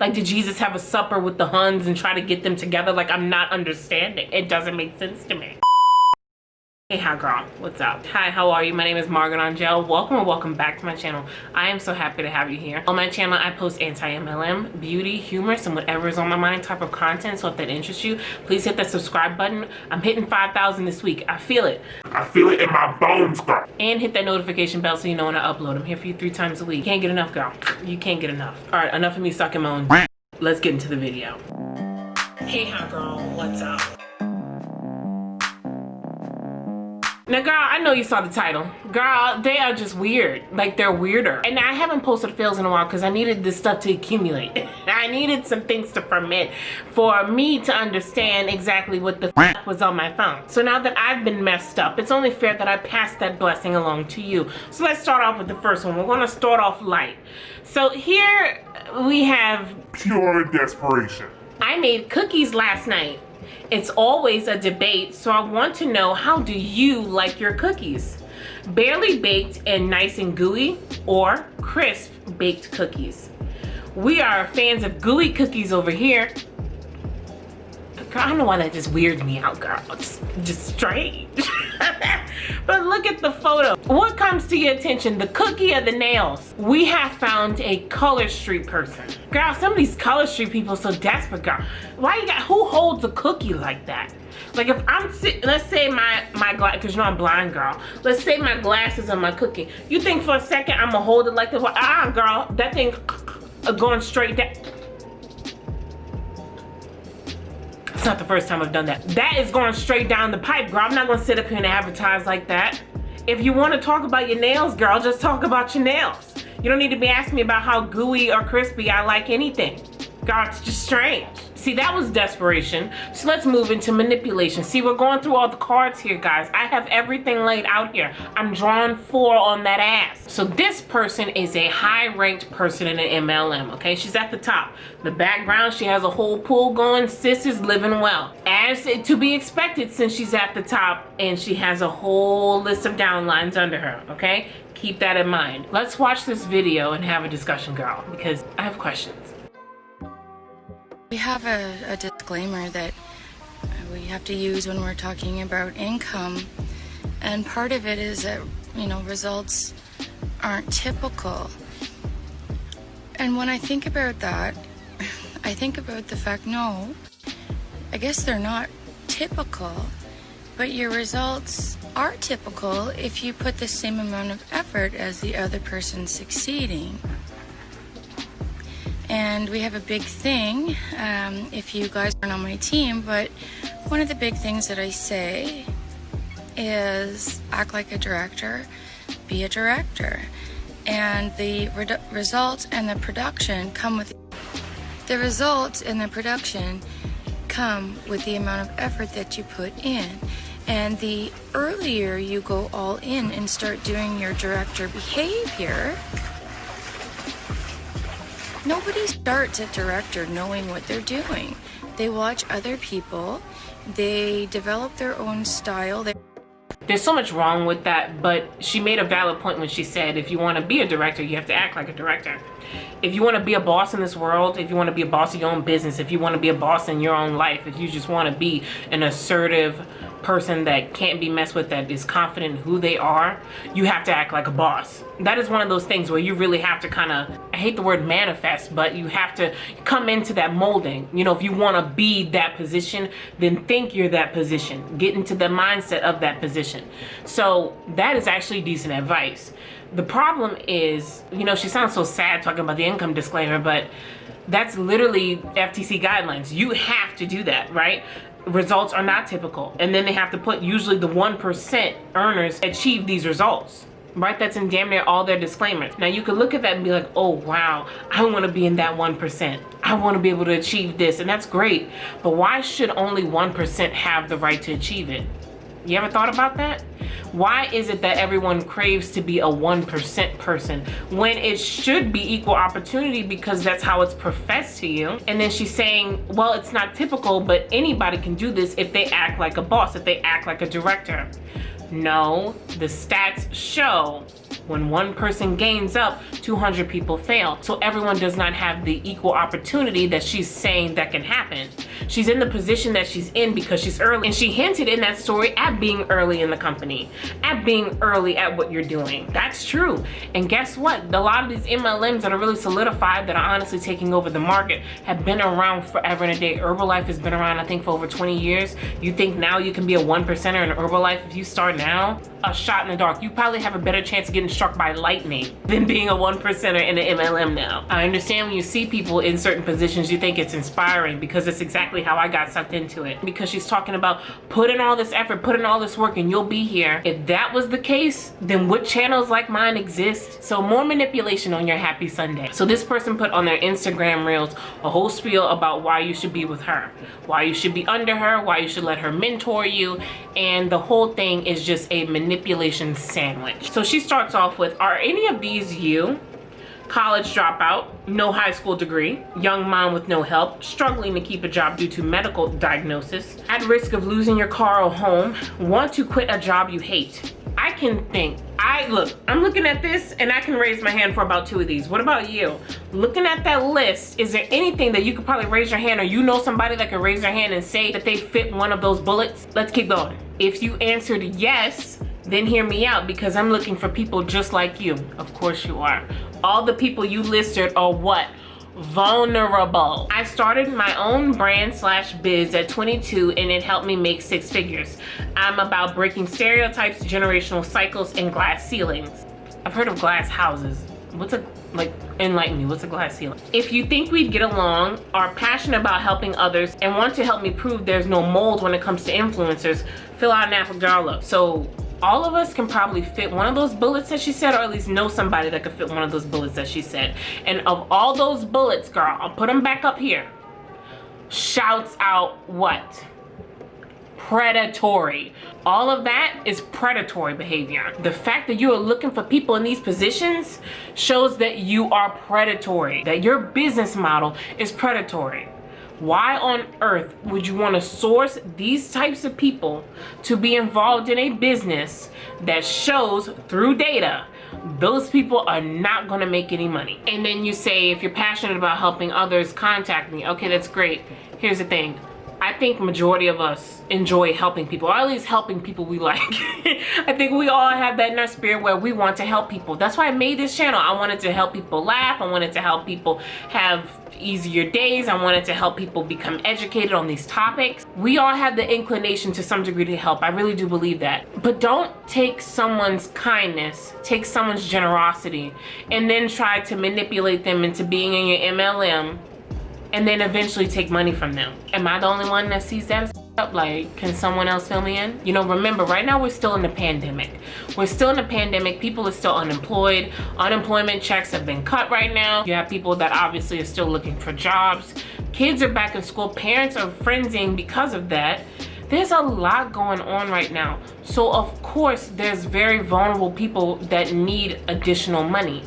Like, did Jesus have a supper with the HUNs and try to get them together? Like, I'm not understanding. It doesn't make sense to me. Hey, hi girl, what's up? Hi, how are you? My name is Margaret Angel. Welcome or welcome back to my channel. I am so happy to have you here. On my channel, I post anti-MLM, beauty, humorous, and whatever is on my mind type of content. So if that interests you, please hit that subscribe button. I'm hitting 5,000 this week. I feel it. I feel it in my bones, girl. And hit that notification bell so you know when I upload. I'm here for you 3 times a week. You can't get enough, girl. You can't get enough. All right, enough of me sucking my own. Let's get into the video. Hey, hi girl, what's up? Now, girl, I know you saw the title. Girl, they are just weird. Like, they're weirder. And I haven't posted fails in a while because I needed this stuff to accumulate. I needed some things to ferment for me to understand exactly what the f was on my phone. So now that I've been messed up, it's only fair that I pass that blessing along to you. So let's start off with the first one. We're going to start off light. So here we have pure desperation. I made cookies last night. It's always a debate, so I want to know, how do you like your cookies? Barely baked and nice and gooey, or crisp baked cookies? We are fans of gooey cookies over here. Girl, I don't know why that just weirds me out, girl. Just strange. But look at the photo. What comes to your attention, the cookie or the nails? We have found a Color Street person. Girl, some of these Color Street people are so desperate, girl. Who holds a cookie like that? Like, if I'm let's say my glass, because you know I'm blind, girl. Let's say my glasses on my cookie. You think for a second I'm gonna hold it like this? Girl, that thing going straight down. It's not the first time I've done that. That is going straight down the pipe, girl. I'm not gonna sit up here and advertise like that. If you want to talk about your nails, girl, just talk about your nails. You don't need to be asking me about how gooey or crispy I like anything. God, it's just strange. See, that was desperation. So let's move into manipulation. See, we're going through all the cards here, guys. I have everything laid out here. I'm drawing 4 on that ass. So this person is a high-ranked person in an MLM, okay? She's at the top. The background, she has a whole pool going. Sis is living well. As to be expected, since she's at the top and she has a whole list of downlines under her, okay? Keep that in mind. Let's watch this video and have a discussion, girl, because I have questions. We have a disclaimer that we have to use when we're talking about income, and part of it is that, you know, results aren't typical. And when I think about that, I think about the fact, no, I guess they're not typical, but your results are typical if you put the same amount of effort as the other person succeeding. And we have a big thing, if you guys aren't on my team, but one of the big things that I say is act like a director, be a director. And the results and the production come with the amount of effort that you put in. And the earlier you go all in and start doing your director behavior, nobody starts a director knowing what they're doing. They watch other people, they develop their own style. There's so much wrong with that, but she made a valid point when she said, if you want to be a director, you have to act like a director. If you want to be a boss in this world, if you want to be a boss of your own business, if you want to be a boss in your own life, if you just want to be an assertive person that can't be messed with, that is confident in who they are, you have to act like a boss. That is one of those things where you really have to kind of, I hate the word manifest, but you have to come into that molding. You know, if you want to be that position, then think you're that position. Get into the mindset of that position. So that is actually decent advice. The problem is, you know, she sounds so sad talking about the income disclaimer, but that's literally FTC guidelines. You have to do that, right? Results are not typical. And then they have to put usually the 1% earners achieve these results, right? That's in damn near all their disclaimers. Now you could look at that and be like, oh wow, I want to be in that 1%. I want to be able to achieve this, and that's great. But why should only 1% have the right to achieve it? You ever thought about that? Why is it that everyone craves to be a 1% person when it should be equal opportunity, because that's how it's professed to you? And then she's saying, well, it's not typical, but anybody can do this if they act like a boss, if they act like a director. No, the stats show When one person gains up, 200 people fail. So everyone does not have the equal opportunity that she's saying that can happen. She's in the position that she's in because she's early. And she hinted in that story at being early in the company, at being early at what you're doing. That's true. And guess what? A lot of these MLMs that are really solidified, that are honestly taking over the market, have been around forever and a day. Herbalife has been around, I think, for over 20 years. You think now you can be a 1%er in Herbalife if you start now? A shot in the dark. You probably have a better chance of getting struck by lightning than being a 1%er in an MLM now. I understand when you see people in certain positions, you think it's inspiring, because it's exactly how I got sucked into it. Because she's talking about put in all this effort, put in all this work, and you'll be here. If that was the case, then what channels like mine exist? So more manipulation on your happy Sunday. So this person put on their Instagram reels a whole spiel about why you should be with her, why you should be under her, why you should let her mentor you, and the whole thing is just a manipulation sandwich. So she starts off with, are any of these you? College dropout, no high school degree, young mom with no help, struggling to keep a job due to medical diagnosis, at risk of losing your car or home, want to quit a job you hate. I can think, I'm looking at this and I can raise my hand for about 2 of these. What about you? Looking at that list, is there anything that you could probably raise your hand, or you know somebody that could raise their hand and say that they fit one of those bullets? Let's keep going. If you answered yes, then hear me out, because I'm looking for people just like you. Of course you are. All the people you listed are what? Vulnerable. I started my own brand / biz at 22, and it helped me make 6 figures. I'm about breaking stereotypes, generational cycles, and glass ceilings. I've heard of glass houses. Enlighten me, what's a glass ceiling? If you think we'd get along, are passionate about helping others, and want to help me prove there's no mold when it comes to influencers, fill out an Ahn-Gel. So all of us can probably fit one of those bullets that she said, or at least know somebody that could fit one of those bullets that she said. And of all those bullets, girl, I'll put them back up here. Shouts out what? Predatory. All of that is predatory behavior. The fact that you are looking for people in these positions shows that you are predatory, that your business model is predatory. Why on earth would you want to source these types of people to be involved in a business that shows through data those people are not going to make any money? And then you say, if you're passionate about helping others, contact me. Okay, that's great. Here's the thing. I think majority of us enjoy helping people, or at least helping people we like. I think we all have that in our spirit where we want to help people. That's why I made this channel. I wanted to help people laugh. I wanted to help people have easier days. I wanted to help people become educated on these topics. We all have the inclination to some degree to help. I really do believe that. But don't take someone's kindness, take someone's generosity, and then try to manipulate them into being in your MLM, and then eventually take money from them. Am I the only one that sees that up? Like, can someone else fill me in? You know, remember, right now we're still in the pandemic. We're still in the pandemic. People are still unemployed. Unemployment checks have been cut right now. You have people that obviously are still looking for jobs. Kids are back in school. Parents are frenzying because of that. There's a lot going on right now. So of course, there's very vulnerable people that need additional money.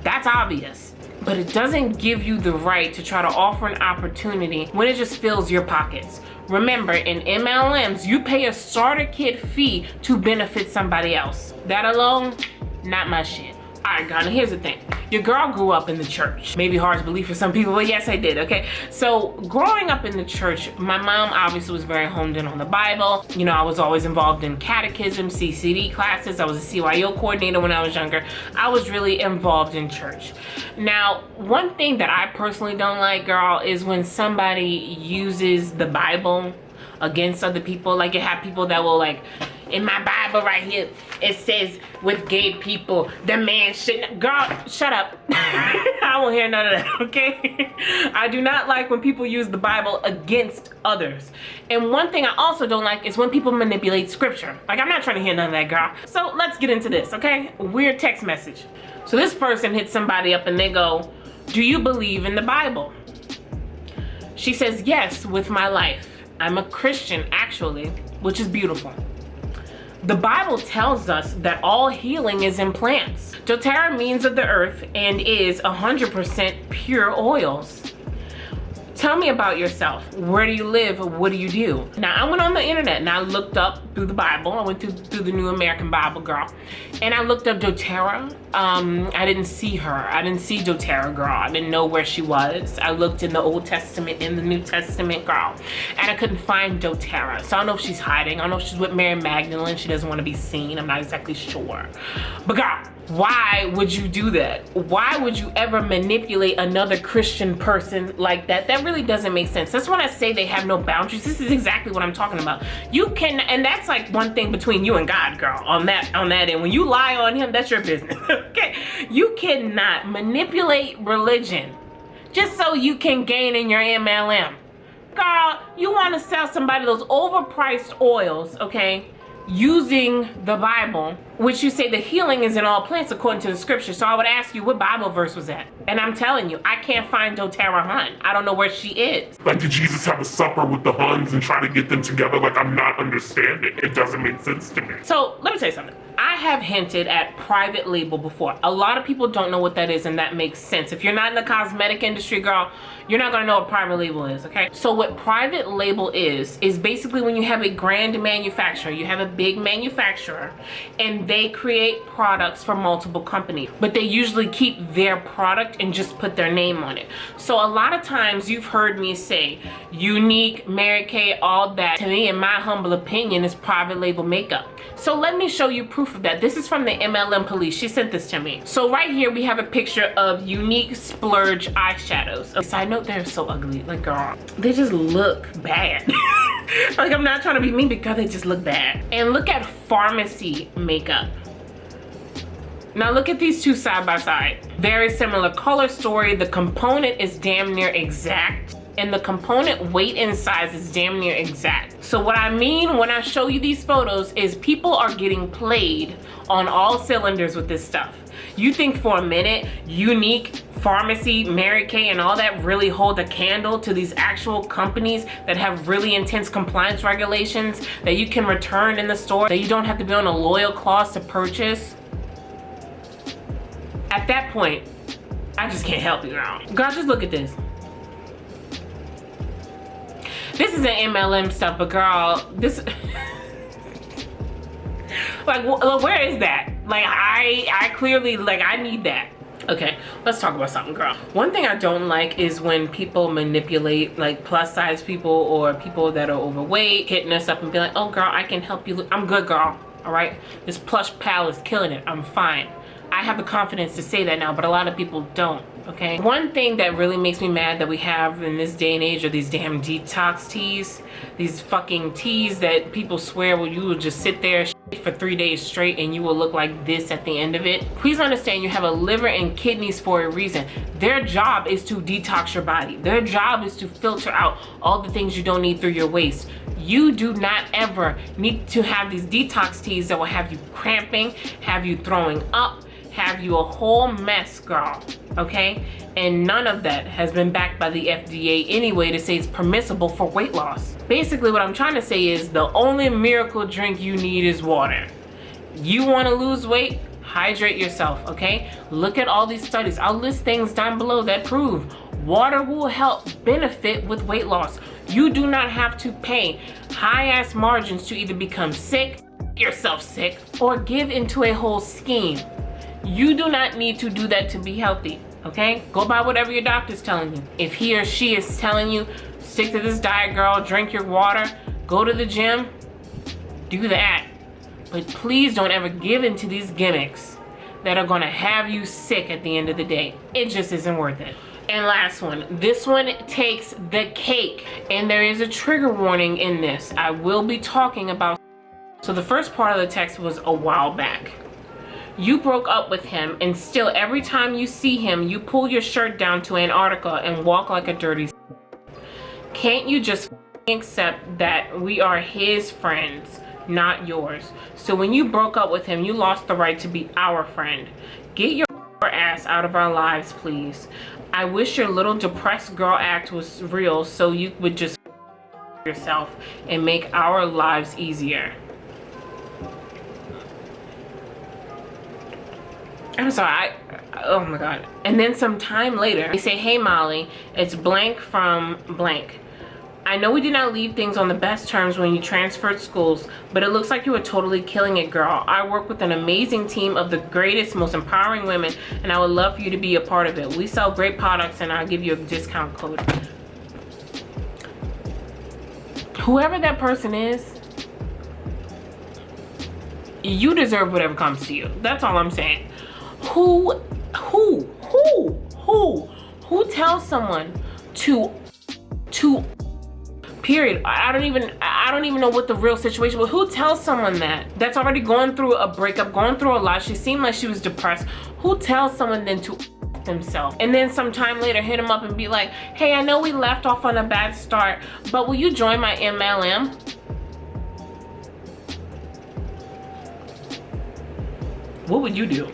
That's obvious. But it doesn't give you the right to try to offer an opportunity when it just fills your pockets. Remember, in MLMs, you pay a starter kit fee to benefit somebody else. That alone, not my shit. All right, girl, now here's the thing. Your girl grew up in the church. Maybe hard to believe for some people, but yes, I did, okay? So growing up in the church, my mom obviously was very honed in on the Bible. You know, I was always involved in catechism, CCD classes. I was a CYO coordinator when I was younger. I was really involved in church. Now, one thing that I personally don't like, girl, is when somebody uses the Bible against other people. Like, you have people that will, like, in my Bible right here, it says with gay people, the man shouldn't. Girl, shut up. I won't hear none of that, okay? I do not like when people use the Bible against others. And one thing I also don't like is when people manipulate scripture. Like, I'm not trying to hear none of that, girl. So let's get into this, okay? Weird text message. So this person hits somebody up and they go, do you believe in the Bible? She says, yes, with my life. I'm a Christian, actually, which is beautiful. The Bible tells us that all healing is in plants. doTERRA means of the earth and is 100% pure oils. Tell me about yourself. Where do you live? What do you do? Now, I went on the internet and I looked up through the Bible. I went through the New American Bible, girl. And I looked up doTERRA. I didn't see her. I didn't see doTERRA, girl. I didn't know where she was. I looked in the Old Testament, in the New Testament, girl. And I couldn't find doTERRA. So I don't know if she's hiding. I don't know if she's with Mary Magdalene. She doesn't want to be seen. I'm not exactly sure. But girl, why would you do that? Why would you ever manipulate another Christian person like that? That really doesn't make sense. That's when I say they have no boundaries. This is exactly what I'm talking about. You can, and that's like one thing between you and God, girl, on that end. When you lie on him, that's your business. Okay? You cannot manipulate religion just so you can gain in your MLM. Girl, you want to sell somebody those overpriced oils, okay? Using the Bible, which you say the healing is in all plants according to the scripture. So I would ask you, what Bible verse was that? And I'm telling you, I can't find doTERRA HUN. I don't know where she is. Like, did Jesus have a supper with the Huns and try to get them together? Like, I'm not understanding. It doesn't make sense to me. So let me tell you something. I have hinted at private label before. A lot of people don't know what that is, and that makes sense. If you're not in the cosmetic industry, girl, you're not gonna know what private label is, okay? So what private label is basically when you have a grand manufacturer, you have a big manufacturer, and they create products for multiple companies, but they usually keep their product and just put their name on it. So a lot of times you've heard me say, Unique, Mary Kay, all that, to me, in my humble opinion, is private label makeup. So let me show you proof of that. This is from the MLM police. She sent this to me. So right here we have a picture of Unique Splurge eyeshadows. Side note, they're so ugly. Like, girl, they just look bad. Like, I'm not trying to be mean because they just look bad. And look at Pharmacy makeup. Now look at these two side by side. Very similar color story. The component is damn near exact. And the component weight and size is damn near exact. So what I mean when I show you these photos is people are getting played on all cylinders with this stuff. You think for a minute Unique, Pharmacy, Mary Kay, and all that really hold a candle to these actual companies that have really intense compliance regulations that you can return in the store, that you don't have to be on a loyal clause to purchase? At that point, I just can't help you, girl. Girl, just look at this. This is an MLM stuff, but girl, this, like, where is that? Like, I clearly, like, I need that. Okay, let's talk about something, girl. One thing I don't like is when people manipulate, like, plus size people or people that are overweight, hitting us up and be like, oh girl, I can help you. I'm good, girl, all right? This plush pal is killing it, I'm fine. I have the confidence to say that now, but a lot of people don't, okay? One thing that really makes me mad that we have in this day and age are these damn detox teas. These fucking teas that people swear, well, you will just sit there for 3 days straight and you will look like this at the end of it. Please understand, you have a liver and kidneys for a reason. Their job is to detox your body. Their job is to filter out all the things you don't need through your waste. You do not ever need to have these detox teas that will have you cramping, have you throwing up, have you a whole mess, girl, okay? And none of that has been backed by the FDA anyway to say it's permissible for weight loss. Basically what I'm trying to say is the only miracle drink you need is water. You want to lose weight? Hydrate yourself, okay? Look at all these studies. I'll list things down below that prove water will help benefit with weight loss. You do not have to pay high-ass margins to either become sick, yourself sick, or give into a whole scheme. You do not need to do that to be healthy, okay? Go by whatever your doctor's telling you. If he or she is telling you, stick to this diet, girl, drink your water, go to the gym, do that. But please don't ever give into these gimmicks that are gonna have you sick at the end of the day. It just isn't worth it. And last one, this one takes the cake. And there is a trigger warning in this. I will be talking about. So the first part of the text was a while back. You broke up with him, and still every time you see him, you pull your shirt down to Antarctica and walk like a dirty. Can't you just accept that we are his friends, not yours? So when you broke up with him, you lost the right to be our friend. Get your ass out of our lives, please. I wish your little depressed girl act was real so you would just yourself and make our lives easier. I'm sorry, oh my god. And then some time later, they say, hey Molly, it's blank from blank. I know we did not leave things on the best terms when you transferred schools, but it looks like you were totally killing it, girl. I work with an amazing team of the greatest, most empowering women, and I would love for you to be a part of it. We sell great products, and I'll give you a discount code. Whoever that person is, you deserve whatever comes to you. That's all I'm saying. Who tells someone to period. I don't even know what the real situation was. Who tells someone that's already going through a breakup, going through a lot? She seemed like she was depressed. Who tells someone then to themselves and then some time later hit them up and be like, hey, I know we left off on a bad start, but will you join my MLM? What would you do?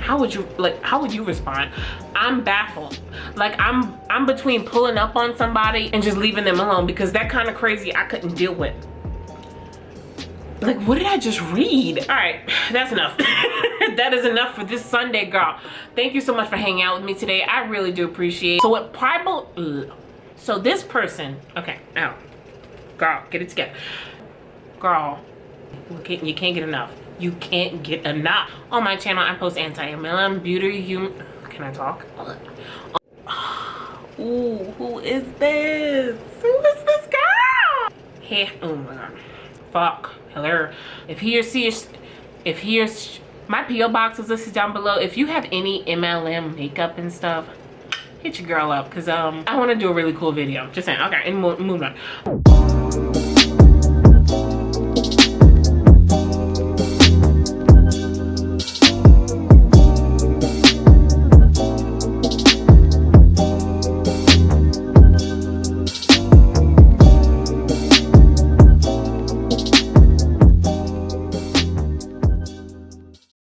How would you respond? I'm baffled. Like I'm between pulling up on somebody and just leaving them alone, because that kind of crazy I couldn't deal with. Like, what did I just read? All right, that's enough. That is enough for this Sunday, girl. Thank you so much for hanging out with me today. I really do appreciate it. So what so this person, okay, now, girl, get it together. Girl, you can't get enough. You can't get enough. On my channel, I post anti-MLM, beauty, human. Can I talk? Ooh, who is this? Who is this girl? Hey, oh my god. Fuck. Hello. If he or my P.O. box is listed down below. If you have any MLM makeup and stuff, hit your girl up, because I want to do a really cool video. Just saying. Okay, and move on.